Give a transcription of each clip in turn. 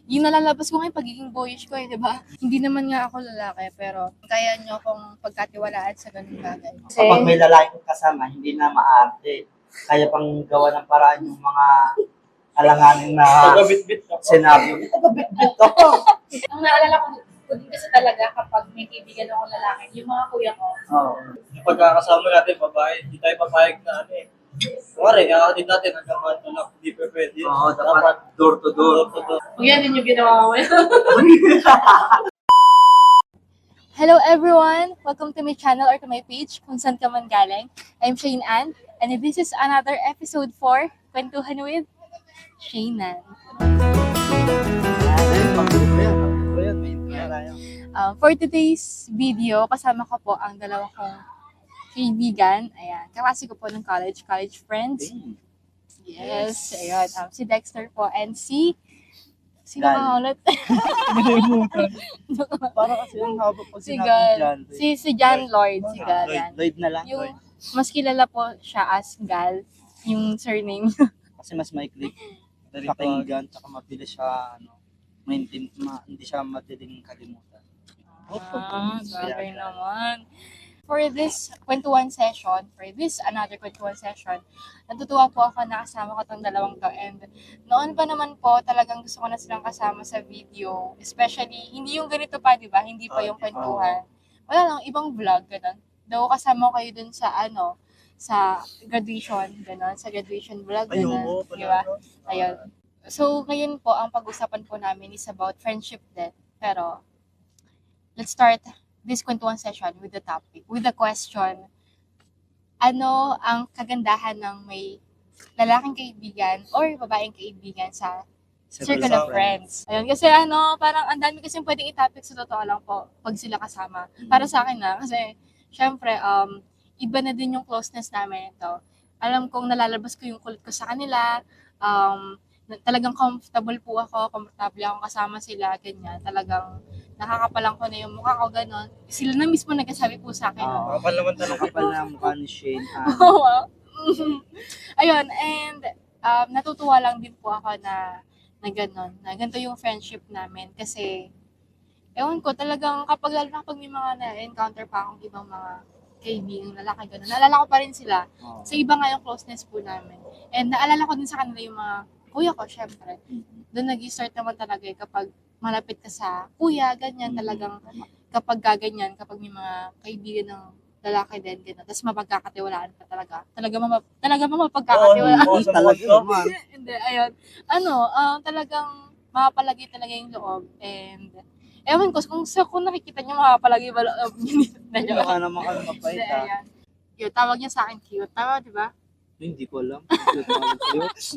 yung nalalabas ko ngayon, pagiging boyish ko di ba? Hindi naman nga ako lalaki, pero kaya nyo akong pagkatiwalaan sa ganung bagay. Kapag may lalaking kasama, hindi na maarte. Kaya pang gawa ng paraan yung mga alanganin na senaryo. Taga-bit-bit ako. Ang naalala ko din kasi talaga kapag may kaibigan akong lalaki, yung mga kuya ko. Oo. Yung pagkakasama natin, babae, hindi tayo papayag na Kumari, din natin hanggang kanto lang, hindi pa pwede. Oo, dapat door to door. Yan din yung ginawa ko. Hello everyone! Welcome to my channel or to my page, kung saan ka man galing. I'm Shane Ann, and this is another episode for Kwentuhan with Shane Ann. For today's video, kasama ko po ang dalawa kong kaibigan. Ayan, kaklase ko po ng college friends. Yes, ayun. Si Dexter po and si... Sino ka ulit? Para kasi yung haba pag Si sinabi Gal. dyan. Si John Lloyd. Si Gal. yan. Lloyd na lang. Yung mas kilala po siya as Gal, yung surname. Kasi mas maikli. Pakinggan, tsaka mabilis siya, hindi siya madaling kalimutan. Bagay naman. For this kwentuhan session, another kwentuhan session, natutuwa po ako na kasama ko tong dalawang to. And noon pa naman po, talagang gusto ko na silang kasama sa video. Especially, hindi yung ganito pa, di ba? Hindi pa yung kwentuhan. Wala lang, ibang vlog, gano'n. Daw kasama ko kayo dun sa sa graduation, gano'n. Sa graduation vlog, gano'n. Di ba? Ayun. So, ngayon po, ang pag-usapan po namin is about friendship din. Pero, let's start this kwentuhan session with the topic, with the question, ano ang kagandahan ng may lalaking kaibigan or babaeng kaibigan sa circle of friends? Ayun, kasi parang ang dami kasing pwedeng i-topic sa totoo lang po pag sila kasama. Para sa akin kasi syempre, iba na din yung closeness namin ito. Alam kong nalalabas ko yung kulit ko sa kanila, talagang komfortable akong kasama sila, ganyan. Talagang nakakapalang ko na yung mukha ko, gano'n. Sila na mismo nagkasabi po sa akin. Kapal naman talaga. Kapal na mukha ni Shane. Ayun, and natutuwa lang din po ako na gano'n, na ganito yung friendship namin. Kasi, ewan ko, talagang lalo na kapag may mga na-encounter pa akong ibang mga kaibigang lalaki, gano'n. Naalala ko pa rin sila. Sa iba nga yung closeness po namin. And naalala ko din sa kanila yung mga kuya ko, syempre. Doon nag-start naman talaga kapag malapit ka sa kuya, ganyan, talagang kapag gaganyan, kapag may mga kaibigan ng lalaki din, gano'n, tapos mapagkakatiwalaan ka talaga. Talaga mapagkakatiwalaan. Talaga naman. Hindi, ayun. Talagang makapalagi talaga yung loob. And, ewan ko, kung nakikita niyo, makapalagi ba loob niyo? Baka naman kami mapait ha. Yung tawag niya sa akin cute. Tama, di ba? Hindi ko alam.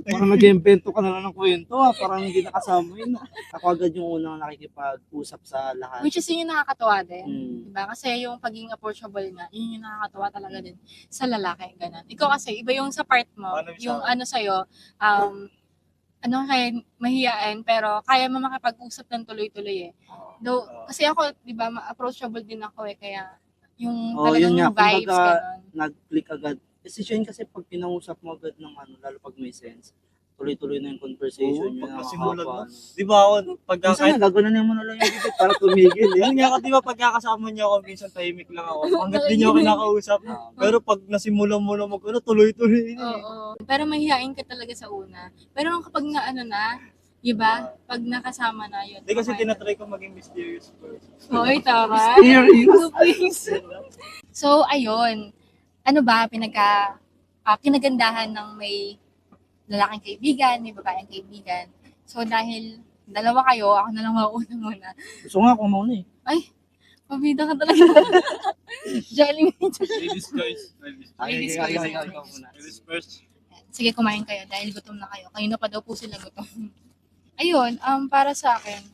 Parang nag-invento ka na lang ng kwento ha. Parang hindi nakasama yun. Ako agad yung unang nakikipag-usap sa lahat. Which is yun yung nakakatawa din. Mm. Diba? Kasi yung pagiging approachable nga, yun yung nakakatawa talaga din sa lalaki. Ganun. Ikaw kasi, iba yung sa part mo. Yung sa'yo, kaya mahiyain, pero kaya mo makapag-usap ng tuloy-tuloy eh. Though, kasi ako, diba, approachable din ako eh. Kaya yung talagang yung vibes, ganun. Nag-click agad. Kasi Shane, kasi pag pinausap mo agad ng lalo pag may sense, tuloy-tuloy na yung conversation nyo na makakapa. Di ba ako, Minsan gagawin mo na lang yung bibig para tumigil. Yun nga, di ba pagkakasama niyo ako, minsan tahimik lang ako. Hanggat di niyo ako kinakausap. Pero pag nasimulan mo na tuloy-tuloy. Oo. Pero mahihain ka talaga sa una. Pero kapag iba, pag nakasama na yun. Hindi kasi tinatry ko maging mysterious person. Hoy, tama. Mysterious? So, ayun. Ano ba kinagandahan ng may lalaking kaibigan, may babaeng kaibigan? So, dahil dalawa kayo, ako na lang mauuna muna. Gusto nga ako mauna eh. Ay, pabida ka talaga. Jelly me. Ladies first. Ladies first. Sige, kumain kayo dahil gutom na kayo. Kanina pa daw po sila gutom. Ayun, para sa akin,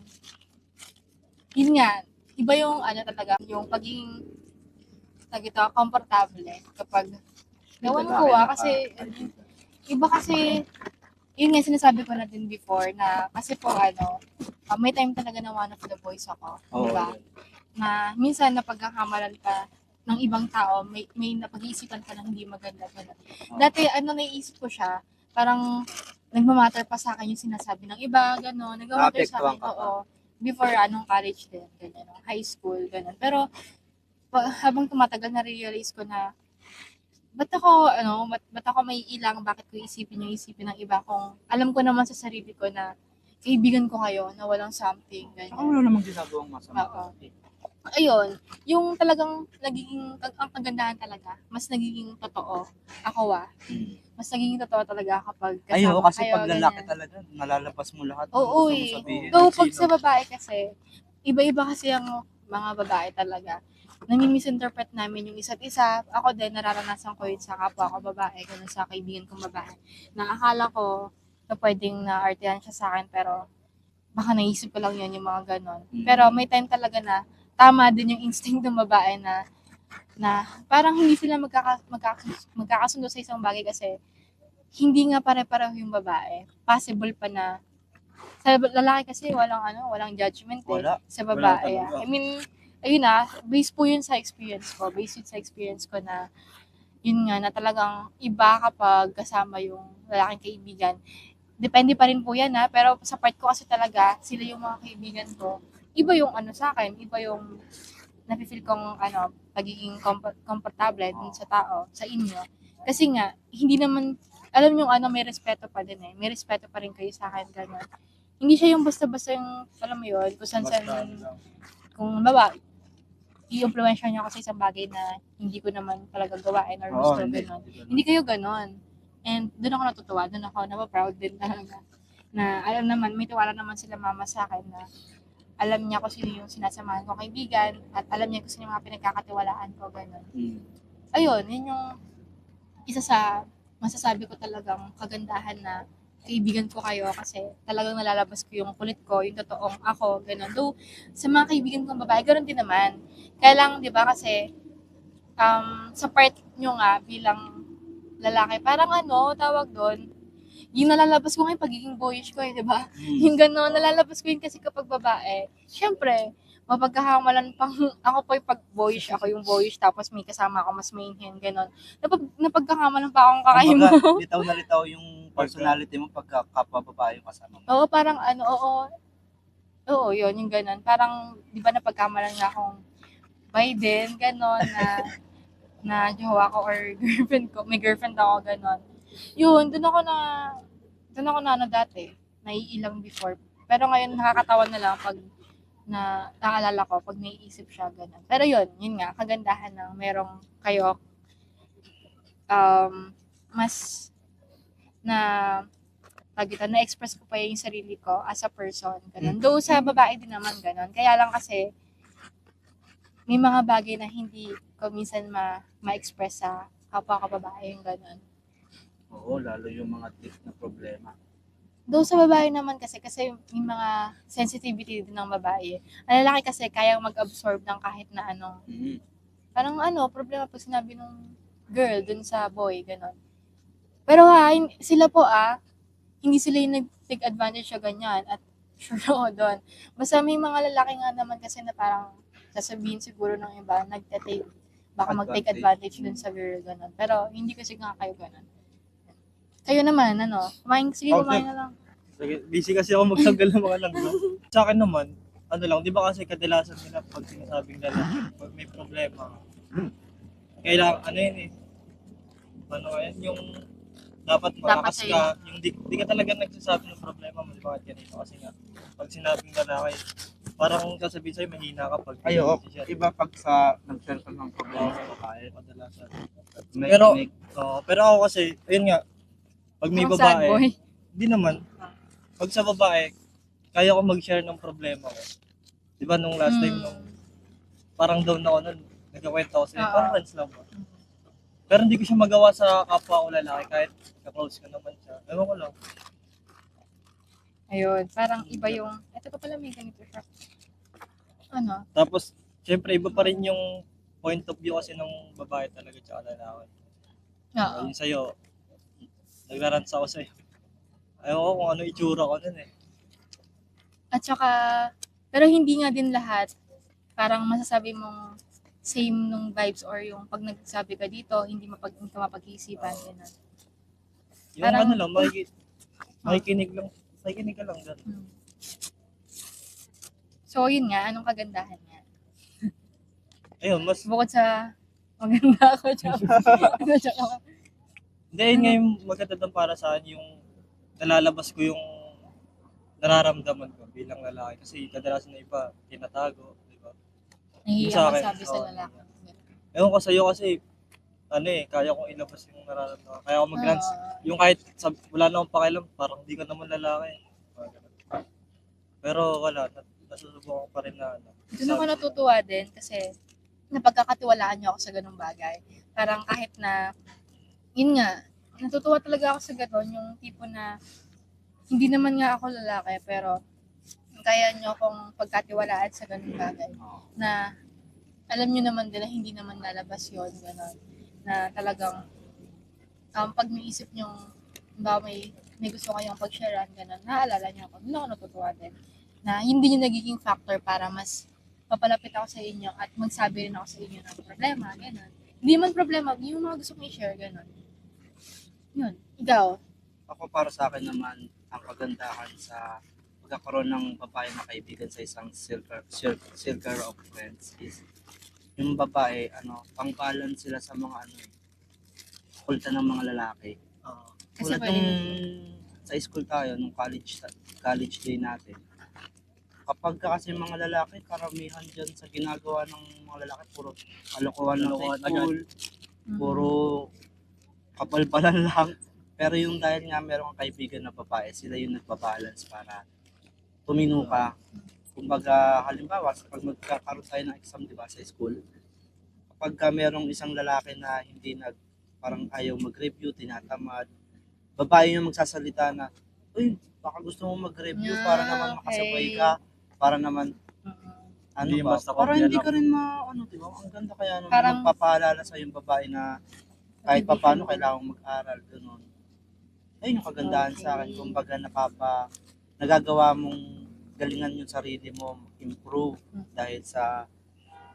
yun nga, iba yung talaga, yung pagiging komportable kapag nawan ko kasi iba kasi yun nga sinasabi ko na din before na kasi po may time talaga na one of the boys ako, diba? Na minsan napagkakamalan ka ng ibang tao, may napag-iisipan ka ng hindi maganda. Dati naiisip ko siya, parang nagmamatter pa sa akin yung sinasabi ng iba, gano'n. Nagmamatter sa akin, Naapektuhan ka pa. oo. Before, college din, ganyan, high school, gano'n. Pero, habang tumatagal, na-realize ko na, ba't ako may ilang, bakit ko isipin yung isipin ng iba kung alam ko naman sa sarili ko na kaibigan ko kayo, na walang something, Saka ganyan. wala namang ginagawang masama. Oo. Ayun, yung talagang ang kagandahan talaga, mas nagiging totoo ako mas nagiging totoo talaga kapag Ay, oo, kasama kasi kayo, pag lalaki ganyan. talaga, nalalabas mo lahat ng Oo gusto mo eh. sabihin. Though Kahit pag sino. sa babae kasi, iba-iba kasi ang mga babae talaga. Nami-misinterpret namin yung isa't isa. Ako din, nararanasan ko yun sa kapwa ko babae, ganun sa kaibigan kong babae. Na akala ko na pwedeng na-artehan siya sa akin, pero baka naisip ko lang yun, yung mga ganon. Pero may time talaga na tama din yung instinct ng babae na parang hindi sila magkakasundo sa isang bagay kasi hindi nga pare-pareho yung babae. Possible pa na sa lalaki kasi walang judgment eh. Wala. Sa Wala babae. talaga. I mean, ayun based po yun sa experience ko. Based yun sa experience ko na yun nga na talagang iba kapag kasama yung lalaking kaibigan. Depende pa rin po yan pero sa part ko kasi talaga, sila yung mga kaibigan ko. Iba yung sa akin, iba yung nafe-feel kong pagiging komportable dun sa tao, sa inyo. Kasi nga, hindi naman, alam nyo may respeto pa din eh. May respeto pa rin kayo sa akin, gano'n. Hindi siya yung basta-basta yung, alam mo yun, kung saan kung i-influensya niyo ako sa isang bagay na hindi ko naman talaga gawain or gusto, gano'n. Hindi kayo gano'n. And doon ako natutuwa, doon ako napaproud din talaga. Na alam naman, may tiwala naman sila mama sa akin na alam niya kung sino yung sinasamahan ko kaibigan at alam niya kung sino yung mga pinagkakatiwalaan ko, gano'n. Ayun, yun yung isa sa masasabi ko talagang kagandahan na kaibigan ko kayo kasi talagang nalalabas ko yung kulit ko, yung totoong ako, gano'n. Though, sa mga kaibigan kong babae, gano'n din naman. Kaya lang, di ba, kasi sa part nyo nga bilang lalaki, parang tawag doon, yung nalalabas ko ngayon, pagiging boyish ko di ba? Yung gano'n, nalalabas ko yun kasi kapag babae. Siyempre, mapagkahamalan pang, ako po yung pag-boyish, ako yung boyish, tapos may kasama ako, mas mainhin, gano'n. Napagkahamalan pa akong kakaiba. Kumbaga, litaw na litaw yung personality mo pagka kapwa babae yung kasama mo. Oo, parang oo, yun, yung gano'n. Parang, di ba napagkamalan nga akong Biden, gano'n, na jowa ko or girlfriend ko, may girlfriend ako, gano'n. Yun, doon ako na dati, naiilang before. Pero ngayon, nakakatawa na lang pag naalala ko, pag naiisip siya, gano'n. Pero yun nga, kagandahan ng merong kayo, mas na-express ko pa yung sarili ko as a person, gano'n. Though sa babae din naman, gano'n. Kaya lang kasi, may mga bagay na hindi ko minsan ma-express sa kapwa ko babae, yung gano'n. Oo, lalo yung mga deep na problema. Though sa babae naman kasi may mga sensitivity din ng babae. Ang lalaki kasi kayang mag-absorb ng kahit na parang problema pag sinabi ng girl dun sa boy, gano'n. Pero sila po hindi sila yung nag-take advantage sa ganyan at sure ako doon. Basta may mga lalaki nga naman kasi na parang sasabihin siguro ng iba, baka mag-take advantage dun sa girl, gano'n. Pero hindi kasi nga kayo gano'n. Kayo naman, kumain na lang. Busy kasi ako magtanggal ng mga langgo. Sa akin naman, di ba kasi kadalasan nila pag sinasabing lalaki, pag may problema, kailangan, yung dapat malakas Dapat ka, yung di ka talaga nagsasabi ng problema mo, di ba ganito kasi nga, pag sinabing lalaki, parang sasabihin sa'yo, mahina ka pag Iba pag sa nag-share ka ng problema sa babae, kadalasan. Pero, Pero ako kasi, ayun nga, pag may Ako sad boy. babae, di naman, pag sa babae, kaya ko mag-share ng problema ko. Di ba nung last time, parang down ako nun, nagkakwento ako sa'yo, parang friends lang ba? Pero hindi ko siya magawa sa kapwa ko lalaki kahit ka-close ko naman siya. Ewan ko lang. Ayun, parang iba yung, eto pa pala may ganito siya. Tapos, syempre iba pa rin yung point of view kasi ng babae talaga tsaka lalaki. Oo. Yung sa'yo, nagrarants ako sa'yo. Ewan ko kung ano itsura ko nun eh. At saka, pero hindi nga din lahat, parang masasabi mong same nung vibes or yung pag nagsabi ka dito, hindi ka mapag-iisipan. Gano'n. Yung Parang- makikita, Makikinig ka lang dyan. Hmm. So, yun nga, anong kagandahan niya? Ayun, mas, Bukod sa maganda ako, tsaka, hindi, yun nga yung maganda doon para sa akin, yung nalalabas ko yung nararamdaman ko bilang lalaki. Kasi kadalasan na iba, tinatago, di ba? Yung nahihiya sa ka akin, sabi sa oo. lalaki. Ewan ko sa'yo kasi, kaya kong ilabas yung nararamdaman. Kaya ako mag-rants. Yung kahit wala na akong pakialam, parang di ka naman lalaki. Mga ganun. Pero wala, nasusubukan ko pa rin na Doon ako natutuwa din kasi napagkakatiwalaan niyo ako sa ganung bagay. Parang kahit na, yun nga, natutuwa talaga ako sa ganon, yung tipo na, hindi naman nga ako lalaki, pero kaya niyo akong pagkatiwalaan sa ganung bagay. Na, alam niyo naman din na hindi naman lalabas yun, ganon. Na talagang, pag naisip niyo, ba may gusto kayong pag-sharean, ganon, naaalala niyo ako. Doon ako natutuwa din. Na hindi niyo nagiging factor para mas papalapit ako sa inyo at magsabi rin ako sa inyo ng problema, gano'n. Hindi man problema, yung mga gusto kong i-share, gano'n. Yun. Ikaw? Ako para sa akin naman, ang kagandahan sa pagkakaroon ng babae na kaibigan sa isang circle of friends is yung babae, pang-balance sila sa mga kulta ng mga lalaki. Kasi Tulad pwede nung sa school tayo, nung college day natin, kapag kasi mga lalaki, karamihan dyan sa ginagawa ng mga lalaki, puro kalokohan lang sa Kalokohan school, puro kapalpalan lang. Pero yung dahil nga meron kang kaibigan na babae, sila yung nagbabalance para tumino ka. Kumbaga, halimbawa, pag magkakaroon tayo ng exam, di ba, sa school, kapag merong isang lalaki na hindi parang ayaw mag-review, tinatamad, babae yung magsasalita na, uy, baka gusto mo mag-review para naman makasabay ka, para naman, Hindi ba, basta para kopya hindi lang. ka rin di ba? Ang ganda kaya naman Parang- magpapaalala sa yung babae na kahit pa paano kailangan mag-aral, gano'n. Ayun yung kagandahan sa akin, kumbaga nagagawa mong galingan yung sarili mo, improve dahil sa,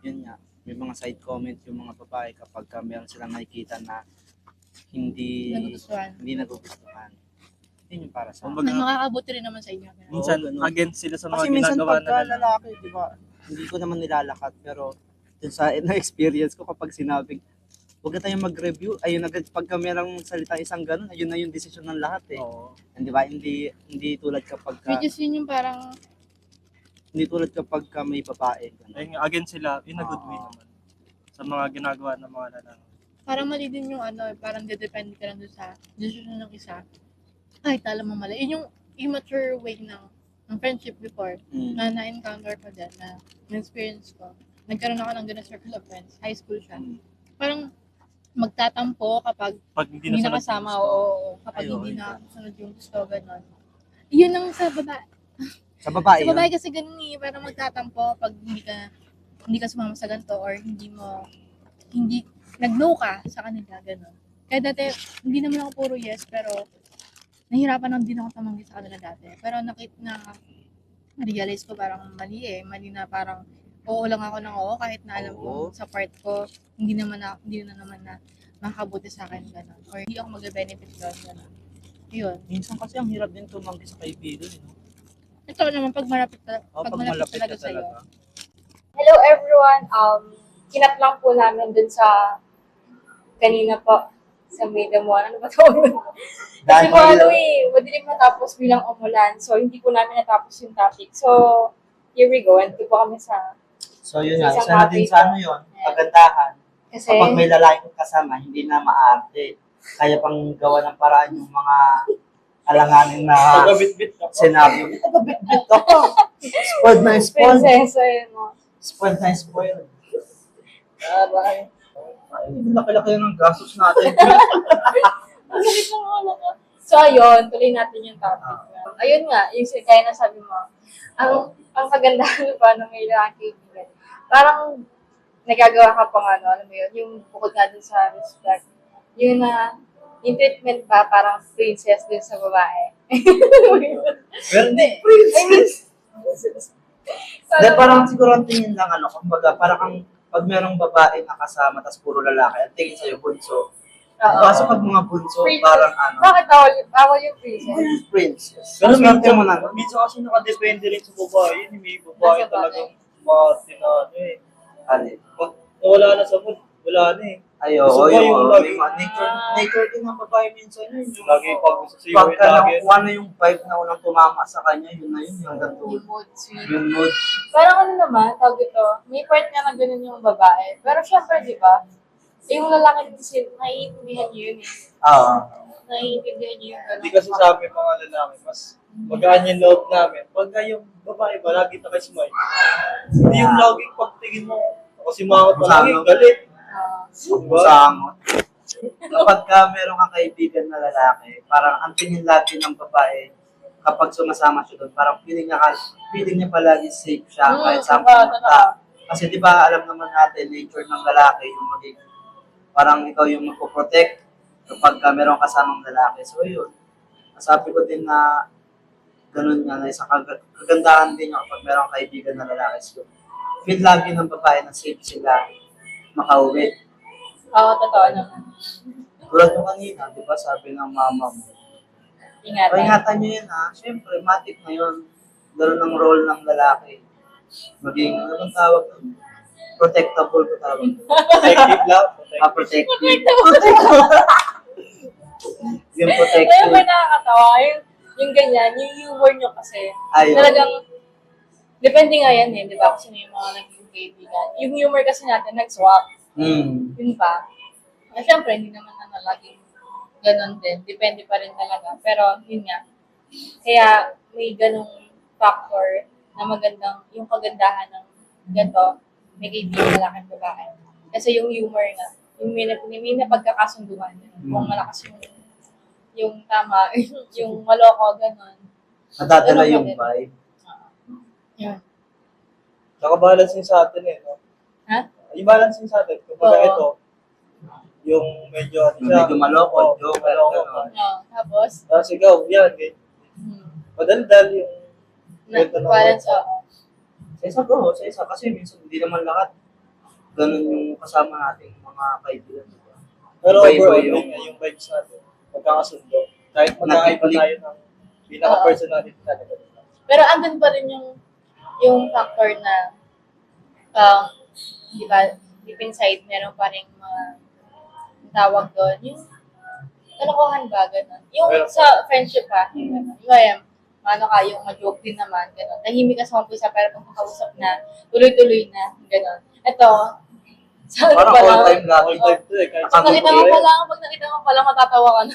yun nga, may mga side comment yung mga babae kapag meron silang nakikita na hindi nagustuhan. hindi nagugustuhan. Yun yung para sa akin. Kumbaga, Makakabuti rin naman sa inyo. minsan, Oo, ganun. against sila sa mga Kasi minsan ginagawa pagka na lalaki, di ba, hindi ko naman nilalakat, pero dun sa na-experience ko kapag sinabing, huwag na tayong mag-review, ayun agad, pagka merong salita isang ganun, ayun na yung desisyon ng lahat eh. Oo. Di ba? Hindi tulad kapag Which is yun yung parang, may babae. Ganun. Ayun nga, against sila, in a good way naman. Sa mga ginagawa ng mga lalaki. parang mali din yung parang dedepende ka lang doon sa decision ng isa. Kahit alam mo mali. Yun yung immature way ng friendship before na na-encounter ko din, na na-experience ko. Nagkaroon ako ng ganun circle of friends. High school siya. Parang magtatampo kapag Pag hindi hindi nasunod nakasama yung gusto. o kapag Ay, hindi okay. na sunod yung gusto, gano'n. Yun ang sa babae. Sa babae Sa babae yun. kasi ganun eh, parang magtatampo pag hindi ka sumama sa ganito or hindi nag-no ka sa kanila, gano'n. Kaya dati, hindi naman ako puro yes, pero nahirapan lang din ako tumanggi sa kanila dati. Pero na-realize ko parang mali na parang oo lang ako ng oo kahit na alam Oo. kong sa part ko hindi na naman na makakabuti sa akin gano'n. Or hindi ako mag-benefit doon gano'n. Yun. Minsan kasi ang hirap din tumanggi sa kaibigan. No? Ito naman pag malapit Pag malapit talaga ka sa'yo. talaga. Hello everyone. Kinat lang po namin dun sa kanina po sa May the One. Ano ba tawag nun? Kasi po madilim matapos bilang umulan. So, hindi po namin natapos yung topic. So, here we go. And po kami sa So yun nga, Isang isa na din sa topic. yun, kagandahan. kasi Kapag may lalaking kasama, hindi na maarte. Kaya pang gawa ng paraan yung mga alanganin na senaryo. Taga-bit-bit ako. Spoiled na spoiled. prinsesa yun mo. Spoiled na spoiled. Bakit? Ay, laki-laki ng gastos natin. Ang sakit ng ulo ko. So, ayun, tuloy natin yung topic. Ayun nga, yung kaya nasabi mo, ang kagandahan pa ng may lalaki kaibigan, parang nagagawa ka pang alam mo yun, yung bukod nga dun sa respect, yun na, yung treatment pa, parang princess din sa babae. Pero hindi, Hindi, parang siguro ang tingin lang, kumbaga, parang pag merong babae na kasama, tas puro lalaki, ang tingin sa'yo, bunso, Oo. Kaso pag mga bunso, Princess. parang ano, Bakit bawal yung princess? princess. Pero Swerte minsan, mo na. minsan kasi nakadepende rin sa babae. Yun, may babae Nasa talagang mati na ano eh. Ali. Pag wala na sa mood, wala na eh. Ay, oo, Gusto ko yung, yung may lagi- mga nature din ng babae minsan yun. Yung, Lagi pag gusto sa'yo, pagka lagi. nakukuha na yung vibe na unang tumama sa kanya, yun na yun, hanggang Yung doon. mood swing. Yung mood. Parang ano naman, tawag ito, may part nga na ganun yung babae. Pero syempre, di ba, yung lalaki kasi, naiintindihan niyo yun eh. Oo. Naiintindihan niyo yung ganun. Hindi kasi sa amin mga lalaki, mas magaan yung loob namin. Pagka yung babae ba, lagi nakismile. Hindi yung laging pagtingin mo, kasi mga palagi, galit. Diba? Sangot. Kapag ka meron kang kaibigan na lalaki, parang ang tingin lagi ng babae, kapag sumasama siya doon, parang feeling niya palagi safe siya kahit saan pumunta. Kasi di ba alam naman natin, nature ng lalaki, yung maging, parang ikaw yung magpo-protect kapag ka meron kasamang lalaki. So yun, masabi ko din na ganun nga, na isang kagandahan din yung kapag meron kaibigan na lalaki. So, feel lagi ng babae na safe sila makauwi. Oo, totoo naman. Tulad yung kanina, di ba sabi ng mama mo, Ingatan. ingatan nyo yun ha. Siyempre, matik na yun. Gano'n ang role ng lalaki. Maging, ano bang tawag nun? Protectable ko tawag. Protective lang. Protective. Yung Kaya protective. ba nakakatawa, yung ganyan, yung humor nyo kasi, Ayun. talagang, depende nga yan eh, di ba? Kasi may mga naging kaibigan. Yung humor kasi natin, nag-swap. Yun pa. Siyempre, hindi naman na laging ganun din. Depende pa rin talaga. Pero, yun nga. Kaya, may ganung factor na magandang, yung kagandahan ng ganito, may kaibigan lalaki at babae. Kasi yung humor nga, yung may napagkakasunduan. Kung malakas yung tama, yung maloko, ganun. Nadadala Ganun yung pa din. vibe. Yun. Tsaka balancing sa atin eh. No? Ha? Yung balancing sa atin, kumbaga Oo. ito, yung medyo, Yung medyo maloko, Oo, joke, maloko gano'n. ka. Tapos, Tapos ikaw, yan, eh. Padaldal yung balance, oo. Sa isa bro, sa isa. Kasi minsan hindi naman lahat ganun yung kasama nating mga kaibigan. Diba? Pero Iba-iba overall, yung- yung vibes natin, magkakasundo. Kahit magkakaiba Nag-click. tayo ng pinaka-personality natin. Pero andun pa rin yung factor na, di ba, deep inside, meron pa rin mga tawag doon. Yung kalokohan ba, gano'n. Yung sa friendship ha, yung gano'n. Yung ano ka, yung ma-joke din naman, gano'n. Tahimik ka sa umpisa, pero pag nakausap na, tuloy-tuloy na, gano'n. Ito, sa ano Parang pa all lang, time lagi. All time to eh. Kahit pag nakita mo pa lang, matatawa ka na.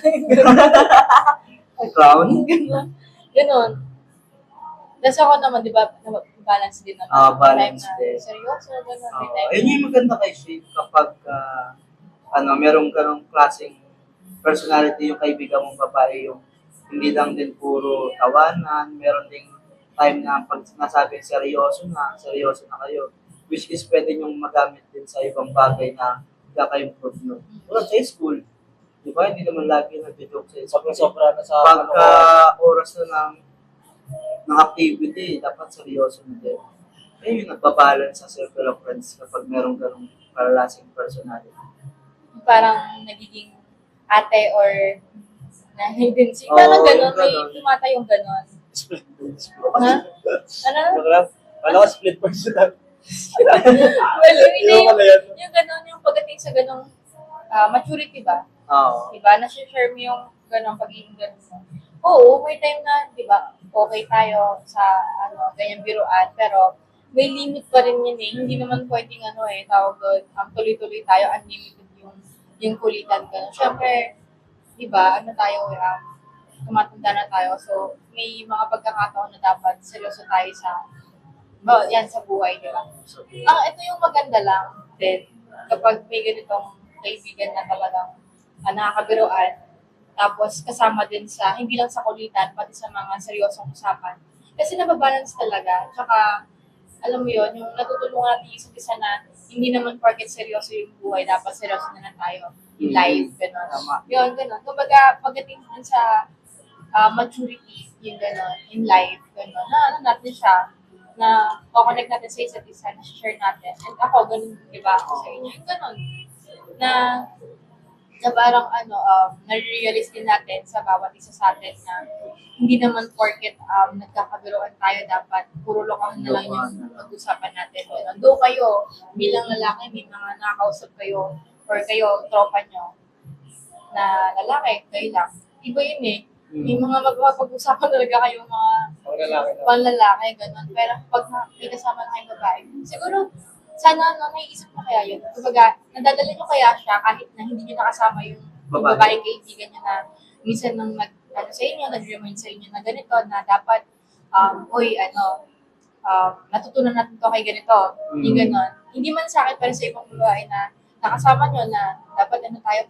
Ay, clown. Gano'n. Gano'n. Tapos ako naman, di ba, balance din naman. Balance Time na din. seryoso, gano'n. May time Ayun yung maganda kay Shane kapag merong ganong klaseng personality yung kaibigan mong babae, yung hindi lang din puro tawanan, meron ding time na pag sinasabi seryoso na kayo, which is pwede nyong magamit din sa ibang bagay na kaka-improve nyo. Tulad sa school, di ba? Hindi naman lagi nag-joke sa school. sobra na sa Pagka oras na ng activity, dapat seryoso na din. Eh, yung nagbabalance sa circle of friends kapag merong ganong kalalasing personality. parang nagiging ate or nanay din siya. Oo, Parang gano'n, yung may gano'n. tumatayong gano'n. split. Ha? Ano? Joke lang. Alam ko split personal. Well, Yung pala yan. yung gano'n, yung pagdating sa gano'ng maturity ba? Oo. Diba? Na-share mo yung gano'ng pagiging gano'n mo. Oo, may time na, diba, okay tayo sa ganyang biruan, pero may limit pa rin yun eh. Hindi naman pwedeng tawag doon, tuloy-tuloy tayo, unlimited yung kulitan ka. Siyempre, di ba, tumatanda na tayo. So, may mga pagkakataon na dapat seryoso tayo yan sa buhay, di ba? Ito yung maganda lang din, kapag may ganitong kaibigan na talagang nakakabiruan, tapos kasama din hindi lang sa kulitan, pati sa mga seryosong usapan. Kasi nababalance talaga. Tsaka, alam mo yun, yung natutulungan natin isa't isa na hindi naman porket seryoso yung buhay, dapat seryoso na lang tayo in life, gano'n. Tama. Yun, gano'n. Kumbaga, pagdating din sa maturity, yung gano'n, in life, gano'n, na natin siya, na connect natin sa isa't isa, na share natin. And ako, gano'n, di ba, ako sa inyo, yung gano'n, na na parang nare-realize din natin sa bawat isa sa atin na hindi naman porket nagkakabiruan tayo dapat puro lokohan na lang yung pag-usapan natin. Ganun. Though kayo, bilang lalaki, may mga nakakausap kayo or kayo, tropa nyo, na lalaki, kayo lang. Iba yun eh. May mga magpapag-usapan talaga kayong mga panlalaki, ganun. Pero pag may kasama na kayong babae, siguro, sana naiisip mo kaya yun. Kumbaga, nadadala nyo kaya siya kahit na hindi nyo nakasama yung babae kaibigan nyo na minsan nang sa inyo, nag-remind sa inyo na ganito, na dapat, natutunan natin to kay ganito. Yung ganun. Hindi man sa akin, pero sa ibang babae na nakasama nyo na dapat tayo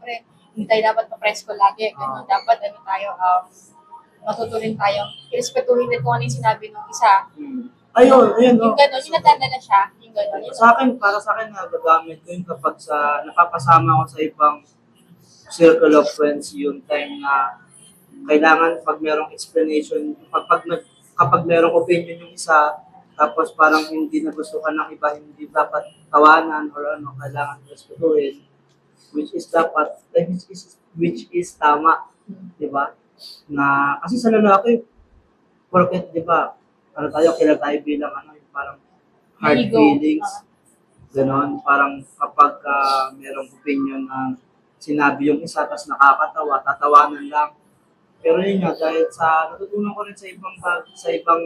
hindi tayo dapat papresko lagi. Ganun. Dapat matutunin tayong irespetuhin din kung ano yung sinabi ng isa. Ayun, Yung gano'n, yung natanda na siya, yung gano'n. para sa akin, nagagamit ko yun kapag napapasama ko sa ibang circle of friends yung time na kailangan pag merong explanation, kapag merong opinion yung isa, tapos parang hindi nagustuhan ng iba, hindi dapat tawanan or kailangan respetuhin, which is tama, di ba? Na, kasi sa lalaki, porket, di ba, kilala tayo bilang yung parang hard Ego. feelings. Ganon, parang kapag merong opinion na sinabi yung isa, tapos nakakatawa, tatawanan lang. Pero yun nga, dahil natutunan ko rin sa ibang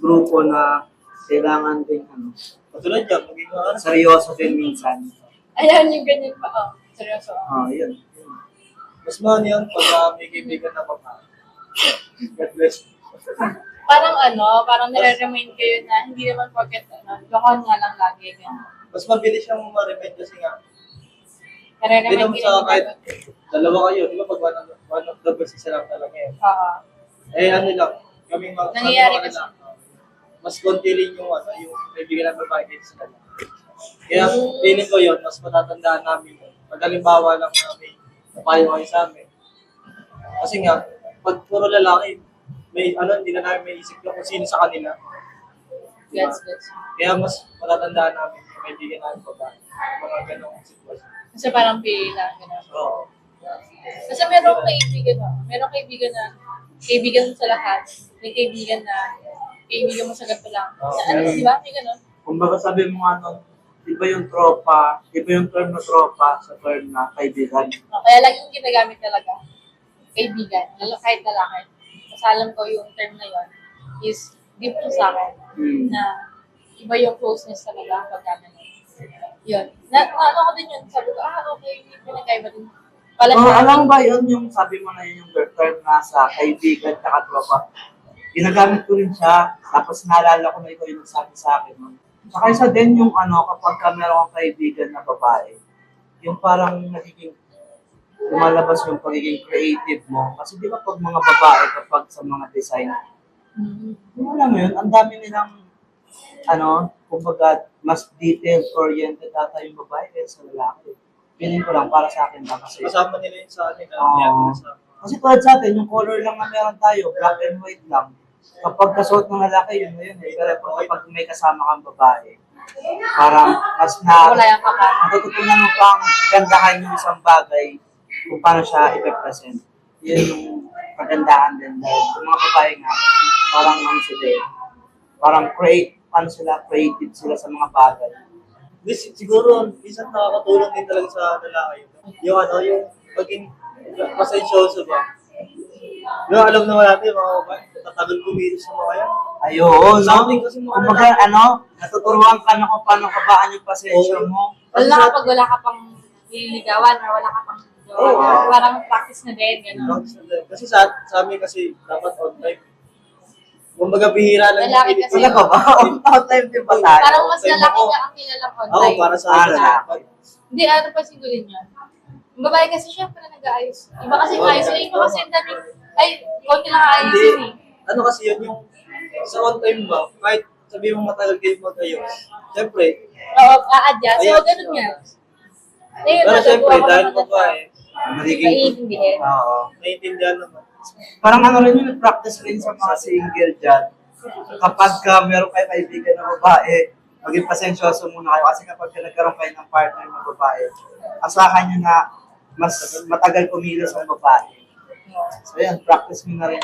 grupo na kailangan din, Katulad yan, maging seryoso din minsan. Ayan, yung ganyan pa. Seryoso. Yun. mas mahal yan pag may kaibigan na babae. God bless. Parang nare-remind kayo na hindi naman porket, lokon nga lang lagi. Ganyan. Mas mabilis siyang ma-remind kasi nga, hindi Nare-remind naman kayo sa kahit dalawa kayo, di ba pag one of the best isa lang talaga yun. Lang, kaming Nangyayari kasi. mas konti rin yung kaibigan ng babae dito sa kanila. Kaya feeling ko yun, mas matatandaan namin yun. Pag halimbawa lang namin, napayo kayo sa amin. Kasi nga, pag puro lalaki, hindi na namin may isip kung sino sa kanila. Diba? Gets. Kaya mas matatandaan namin yung kaibigan namin babae. Mga ganong sitwasyon. Kasi parang pila, gano'n. Oo. Kasi merong kaibigan mo sa lahat. May kaibigan mo sa ganito lang. Di ba? May gano'n. Kumbaga sabi mo iba yung term na tropa sa term na kaibigan. Kaya laging ginagamit talaga. Kaibigan. Kahit lalaki. Kasi alam ko yung term na yon is deep to sa akin. Na iba yung closeness talaga pag gano'n. Yun. Ko din yun. Sabi ko, okay, hindi pinagkaiba din. Alam ba yun yung sabi mo na yun yung term na sa kaibigan at tropa? Ginagamit ko rin siya, tapos naalala ko na ikaw yung nagsabi sa akin. Saka isa din yung kapag meron kang kaibigan na babae, yung parang lumalabas yung pagiging creative mo. Kasi di ba pag mga babae, kapag sa mga design, alam mo yun, ang dami nilang, kumbaga, mas detail-oriented ata yung babae kaysa sa lalaki. Feeling ko lang, para sa akin lang kasi. Kasama nila yun sa atin. Kasi tulad sa atin, yung color lang na meron tayo, black and white lang. Kapag kasuot ng lalaki, yun na yun. Pero kapag may kasama kang babae, parang mas Wala yung kapal. natututunan mo pang gandahan yung isang bagay kung paano siya i-present. Yun yung kagandahan din. Dahil yung mga babae nga, parang parang creative sila sa mga bagay. Siguro, minsan nakakatulong din talaga sa lalaki. Yung maging pasensyoso ba? Alam naman natin, mga babae, tatagal kumilos sa mga yan. Ayun, Sa atin kasi mga kumbaga, natuturuan ka na kung paano kabaan yung pasensya mo. Wala ka pang nililigawan or wala ka pang parang practice na din, gano'n. Kasi sa amin kasi dapat on time. Kumbaga bihira lang Lalaki yung kasi. Wala ka ba? On time din ba tayo? Parang mas lalaki ka ang kilalang on Oo, time. para sa akin. Hindi, pa siguro yun. Yung babae kasi syempre nag-aayos. Iba kasi yung ayos. Iba kasi ang daming, konti lang ayos yun eh. Kasi yun yung sa on time ba, kahit sabihin mo matagal kayo mag-ayos, syempre, Oo, a-adjust. So, ganun nga. Ngayon, pero syempre, dahil pa babae, naiintindihan. naiintindihan naman. Parang rin yung practice rin sa mga single dyan. Kapag meron kayo kaibigan na babae, maging pasensyoso muna kayo. Kasi kapag nagkaroon kayo ng partner na babae, asahan nyo na mas matagal kumilos ang babae. So yan, practice mo na rin.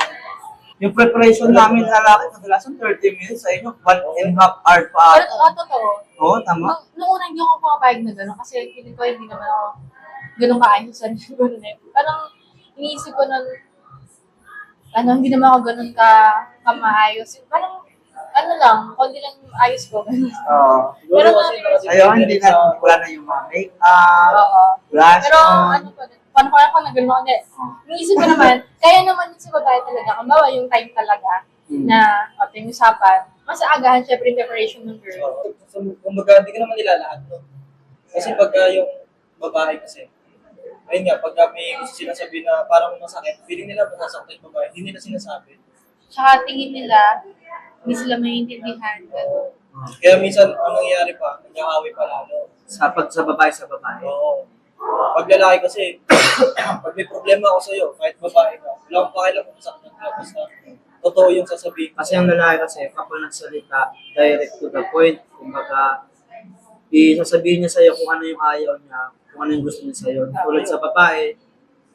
Yung preparation namin lalaki, kadalasan 30 minutes, sa inyo, 1.5 hour pa. Totoo. Oo, tama. Nung una, hindi ako pumapayag na gano'n kasi feeling ko hindi naman ako gano'n kaayos sa gano'n eh. Parang iniisip ko nun, hindi naman ako gano'n kamaayos. Parang, konti lang ayos ko. Oo. Pero Ayun, hindi na, wala na yung mga make-up, Oo. blush Pero on. paano kaya kung nag-gano'n ako? Iniisip ko naman, kaya naman yun sa babae talaga. Kumbawa yung time talaga na yung usapan. Mas agahan syempre yung preparation ng girl. So, kumbaga, hindi ka naman nilalahat, no? Kasi pagka yung babae kasi, ayun nga, pagka may gusto silang sabihin na parang masakit, feeling nila masasakit yung babae, hindi nila sinasabi. Tsaka tingin nila, hindi sila maintindihan. Gano'n. Kaya minsan, ang nangyayari pa, nag-aaway pa lalo. Sa babae sa babae. Oo. Pag lalaki kasi, pag may problema ako sa'yo, kahit babae ka, wala akong pakialam kung masakit ka, basta totoo yung sasabihin. Kasi ang lalaki kasi, kapag nagsalita, direct to the point. Kumbaga, isasabihin niya sa'yo kung ano yung ayaw niya, kung ano yung gusto niya sa'yo. Tulad sa babae,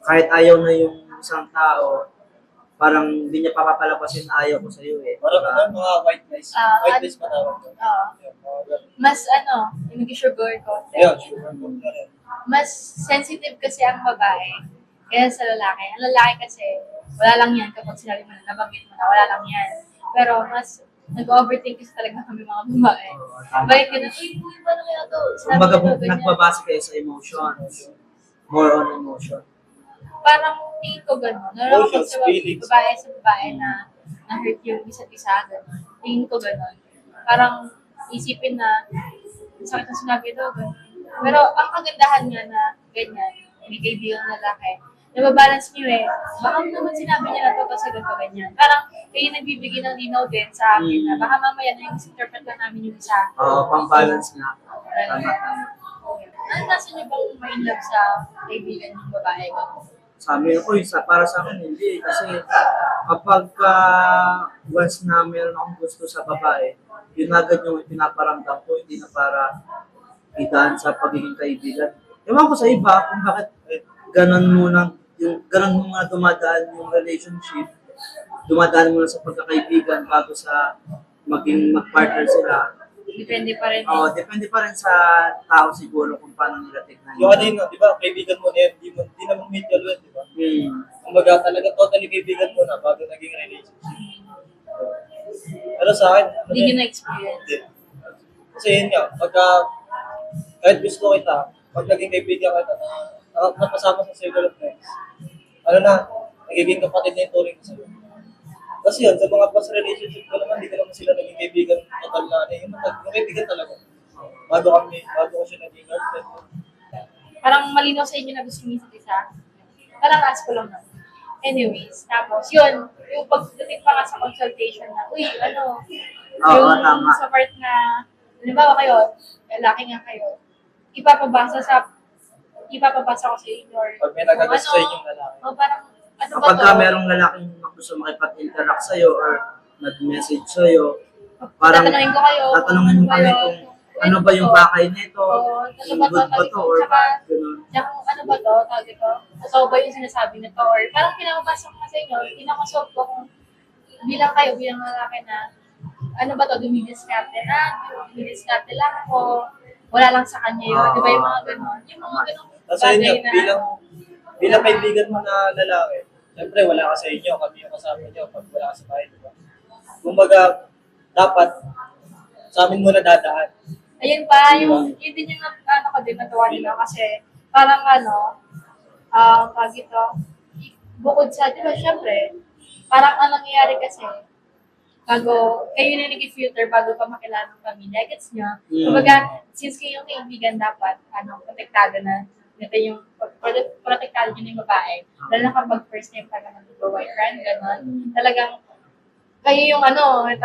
kahit ayaw na yung isang tao, parang hindi niya papapalabasin na ayaw ko sa'yo eh. Parang mga white lies. White lies pa tawag ko. Yung mga ganun. Mas yung nag-sugar ko. Ayun, sugar coat na rin. Mas sensitive kasi ang babae kaya sa lalaki. Ang lalaki kasi, wala lang yan kapag sinabi mo na, nabanggit mo na, wala lang yan. Pero mas nag-overthink kasi talaga kami mga babae. Bakit ganun? Uy, paano kaya to? Sinabi Kumbaga, ko ganyan. nagbabase kayo sa emotions. More on emotion. Parang tingin ko gano'n. Naroon ko Emotions, sa feelings. babae na na-hurt yung isa't isa. Gano'n. Tingin ko gano'n. Parang isipin na sakit na sinabi ito. Gano'n. Pero ang kagandahan nga na ganyan, may kaibigang lalaki, nababalance niyo eh. Baka naman sinabi niya na to kasi ganito ganyan. Parang kayo nagbibigay ng linaw din sa amin na baka mamaya na yung misinterpret lang namin yung isa. Oo, pang-balance nga. Tama. Ano nasa niyo bang ma-in love sa kaibigan ng babae ko? Sa amin, para sa akin, hindi. Kasi kapag once na meron akong gusto sa babae, yun agad yung pinaparamdam ko, hindi na para idaan sa pagiging kaibigan. Ewan ko sa iba kung bakit ganun muna dumadaan yung relationship, dumadaan muna sa pagkakaibigan bago sa maging mag-partner sila. Depende pa rin. Depende pa rin sa tao siguro kung paano nila tignan. Yung ano yun, di ba, kaibigan mo na yan, di naman mutual yun, di ba? Kumbaga, talaga totally kaibigan mo na bago naging relationship. Pero sa akin, Hindi nyo na-experience. Hindi. Kasi yun nga, kahit gusto kita, pag naging kaibigan kita, napasama sa circle of friends, nagiging kapatid na yung turing ko sa'yo. Kasi yun, sa mga past relationship ko naman, hindi ko naman sila naging kaibigan total na yung kaibigan talaga. Bago ko siya naging girlfriend. Parang malinaw sa inyo na gusto niyo isa't isa. Parang ask ko lang na. Anyways, tapos yun, yung pagdating pa nga sa consultation na, Oo, tama. sa part na, halimbawa kayo, lalaki nga kayo, ipapabasa ko sa inyo or Pag may nagagas sa inyong lalaki. parang, ano ba Kapag to? merong lalaking gusto makipag-interact sa'yo or nag-message sa'yo, parang Tatanungin ko kayo, tatanungin mo kami kung ano ba yung bakay nito, ano yung ba good ba to, or bad, gano'n. Kung ano ba to, tawag ito, totoo ba yung sinasabi nito, or parang pinapapasok ko sa inyo, pinakasolve ko kung bilang lalaki na, ano ba to, dumidiskarte lang ako, wala lang sa kanya yun, di ba yung mga gano'n? Yung mga gano'n Kasi yun nga, bilang kaibigan mo na lalaki, siyempre wala ka sa inyo, kami yung kasama niyo pag wala ka sa bahay, di ba? Kumbaga, dapat sa amin muna dadaan. Ayun pa, yun din yung ko din natawa nila kasi parang pag ito, bukod sa, di ba, syempre, parang ang nangyayari kasi, bago, kayo na nag-filter bago pa makilala ng pamilya, gets nyo? Kumbaga, since kayo yung kaibigan, dapat, protektado na, ito yung, protektado nyo na yung babae, lalo na kapag first time pa naman mag-boyfriend, gano'n, talagang, kayo yung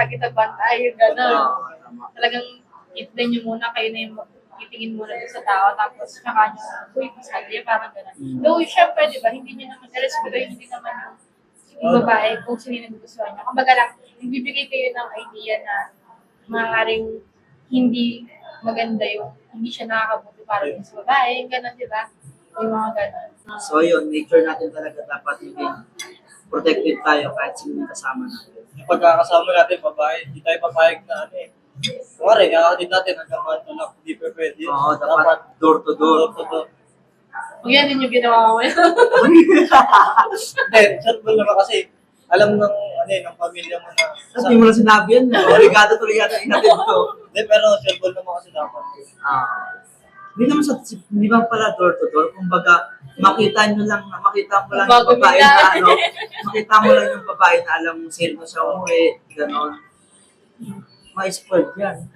kita bantay, yung gano'n. Talagang i-plan nyo muna, kayo na yung titingin muna doon sa tao, tapos saka nyo, masadya, parang gano'n. Though, syempre, di ba, hindi nyo naman, hindi naman yung babae kung sino yung nagustuhan nyo. Kumbaga lang, nagbibigay kayo ng idea na maaaring hindi maganda yung, hindi siya nakakabuti para dun sa babae, gano'n, di ba? Yung mga ganun. So yun, make sure natin talaga dapat maging protected tayo kahit sino yung kasama natin. Yung pagkakasama natin, babae, hindi tayo papayag na ano eh. Kumari, kakatid natin hanggang kanto lang, hindi pa pwede. Oo, dapat door to door. Kung yan din yung ginawa ko. Hindi, sureball naman kasi alam ng ano ng pamilya mo na Tapos hindi mo na sinabi yan, obrigado tuloy yata inatid to. Hindi, pero sureball naman kasi dapat. Hindi naman hindi ba pala door to door, kumbaga makita mo lang yung Bago babae bigla. na ano, makita mo lang yung babae na alam sale mo siya umuwi, gano'n. Ma-spoiled yan.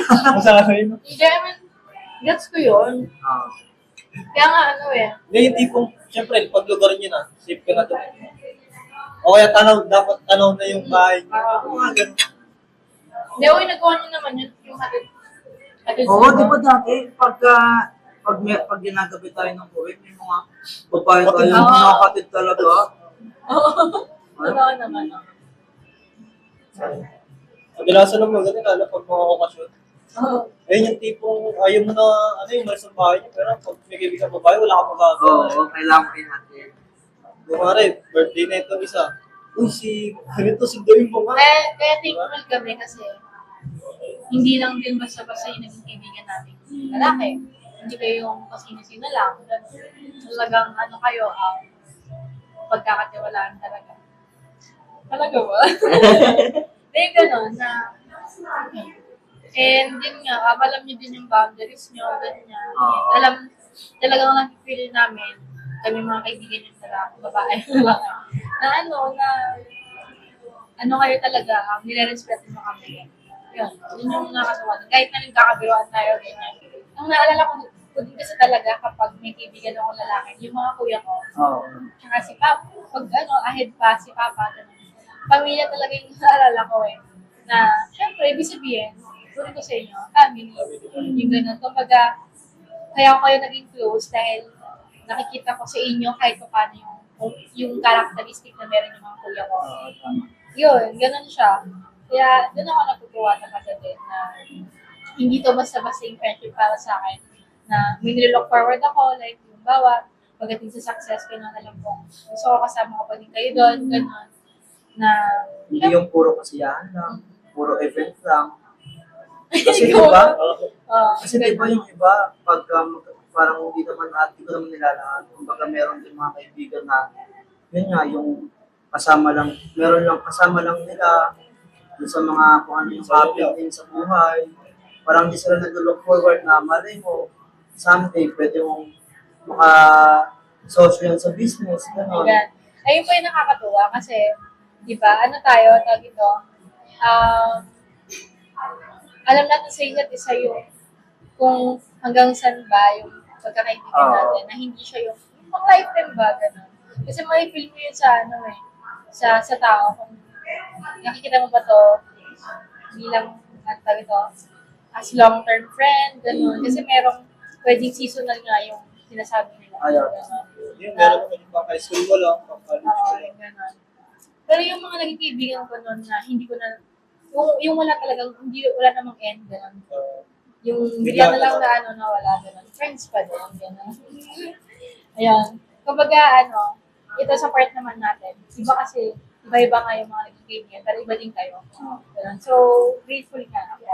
Masasabi mo. Hindi, I mean, gets ko yun. Ah. Kaya nga ano eh. Hindi, yung tipong, syempre, pag lugar nyo na, safe ka na doon. O kaya dapat tanaw na yung bahay nyo. Mga ganun. Hindi, okay, nagawa niyo naman yun. Yung hatid. Oo, di ba dati, pag ginagabi tayo ng buwit, may mga babae tayo Kapatid. nakakatid talaga. Oo. Totoo naman. Kadalasan naman ganun, lalo pag mga okasyon. Oo. Ayun yung tipong, ayaw mo na, ano yung malis ng bahay nyo, pero pag may kaibigan babae, wala ka magagawa. Oo, kailangan kayo natin. Kumari, birthday na itong isa. Uy, ganito sunduin mo nga. Kaya thankful kami kasi hindi lang din basta-basta yung naging kaibigan natin. Lalaki. Hindi kayo yung kasino-sino lang. Talagang ano kayo, pagkakatiwalaan talaga. Talaga ba? Hindi, gano'n na. And yun nga, alam nyo din yung boundaries nyo, ganyan. And talagang nakikita namin, kami mga kaibigan yung babae, na ano kayo talaga, nire-respeto mo kami. Yun yung nakakatawa. Kahit na nagkakabiruan tayo, ganyan. Ang naalala ko din kasi talaga kapag may kaibigan akong lalaki, yung mga kuya ko, tsaka si Papa, pag ahead pa si Papa, ganun. Pamilya talaga yung naalala ko eh. Na, syempre, ibig sabihin, tuloy ko sa inyo, family, yung ganun. Kumbaga, kaya ako kayo naging close dahil nakikita ko sa inyo kahit pa paano yung characteristic na meron yung mga kuya ko. Yun, ganun siya. Kaya doon ako natutuwa talaga din na hindi to basta-basta yung friendship para sa akin. Na may nililook forward ako, like yung bawa, pagdating sa success, ganun alam ko. Gusto ko kasama ko pa din kayo doon, ganun. Na, Hindi yung puro kasiyahan lang, puro event lang. Kasi di ba? Kasi di ba yung iba, pag parang hindi ko naman nilalaan, kumbaga meron din mga kaibigan na, yun nga, yung kasama lang nila, dun sa mga kung ano yung happening sa buhay. Parang di sila nag-look forward na malay mo, someday pwede mong maka-social sa business, gano'n. ayan. Ayun po yung nakakatuwa kasi, di ba, ano tayo, tawag ito, alam natin sa isa't isa yung kung hanggang saan ba yung pagkakaibigan natin, na hindi siya yung pang lifetime ba, gano'n. Kasi may feel mo yun sa sa tao, kung nakikita mo ba to bilang, as long-term friend, gano'n. Kasi merong pwedeng seasonal nga yung sinasabi nila. Gano'n. Yung meron naman yung pang high school mo lang, pang college mo Oo, lang. gano'n. Pero yung mga naging kaibigan ko noon na hindi ko na, yung wala talagang, wala namang end, gano'n. Yung bigla na lang na nawala, gano'n. Friends pa din, gano'n. Ayun. Kumbaga, ito sa part naman natin. Iba kasi, iba-iba nga yung mga naging kaibigan, pero iba din kayo. Ganun. So, grateful ka ako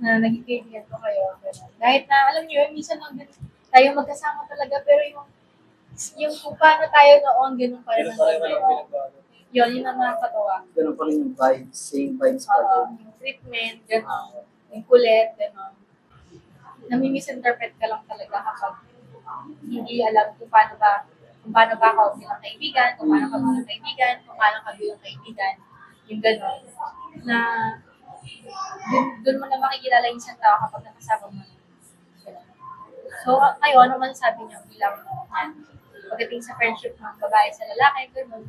na naging kaibigan ko kayo. Ganun. Kahit na, alam niyo, minsan lang din tayo magkasama talaga, pero yung kung paano tayo noon, ganun pa rin. Meron pa rin walang pinagbago. Yun ang nakakatawa. Ganun pa rin yung vibes, same vibes pa rin. Yung treatment, gano'n. Yung kulit, gano'n. Nami-misinterpret ka lang talaga kapag hindi alam kung paano ba ako bilang kaibigan, kung paano ka bilang kaibigan, kung paano ka bilang kaibigan. Yung gano'n. Na doon mo na makikilala yung isang tao kapag nakasama mo. Ganun. So, kayo, ano man sabi niyo bilang pagdating sa friendship ng babae sa lalaki, gano'n.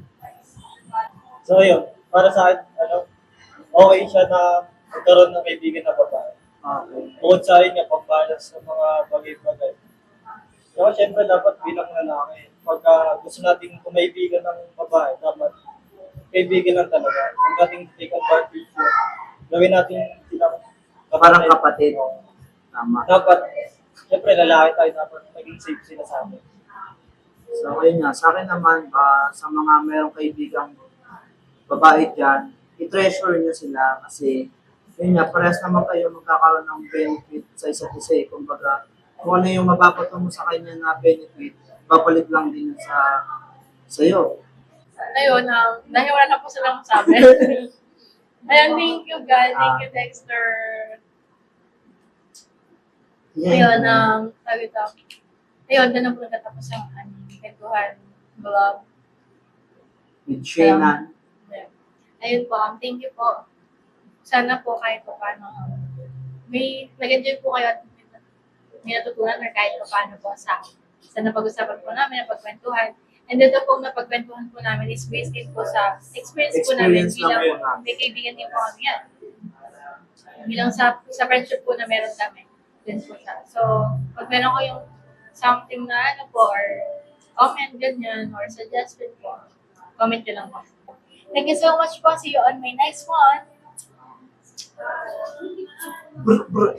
So yun, para sa akin, okay siya na magkaroon ng kaibigan na babae. Bukod sa akin nga, pag-balance sa mga bagay-bagay. Kaya syempre dapat bilang lalaki, pagka gusto natin kumaibigan ng babae, dapat kaibigan lang talaga. Kung natin take advantage yun, gawin natin silang Parang kapatid. Tama. Dapat Siyempre, lalaki tayo dapat maging safe sila sa amin. So, ayun nga, sa akin naman, sa mga merong kaibigang babae dyan, i-treasure nyo sila kasi, yun nga, parehas naman kayo magkakaroon ng benefit sa isa't isa eh. Kumbaga, kung ano yung mababato mo sa kanya na benefit, babalik lang din yun sa'yo. Ayun, dahil wala na po silang masabi. Ayun, thank you guys. Thank you, Dexter. Ayun, sabi ito. Ayun, doon na po nagtatapos ang kwentuhan vlog. With Shayna. Ayun po, thank you po. Sana po kahit po paano, may nag-enjoy po kayo at may natutunan or kahit po paano po sa napag-usapan po namin, napagkwentuhan. And ito po napagkwentuhan po namin is based din po sa experience po namin Experience lang bilang po namin. may kaibigan din po kami yan. Bilang sa friendship po na meron kami. Din po siya. So, pag meron ko yung something na ano po or comment ganyan or suggestion po, comment nyo lang po. Thank you so much po. See you on my next one. Brr, brr.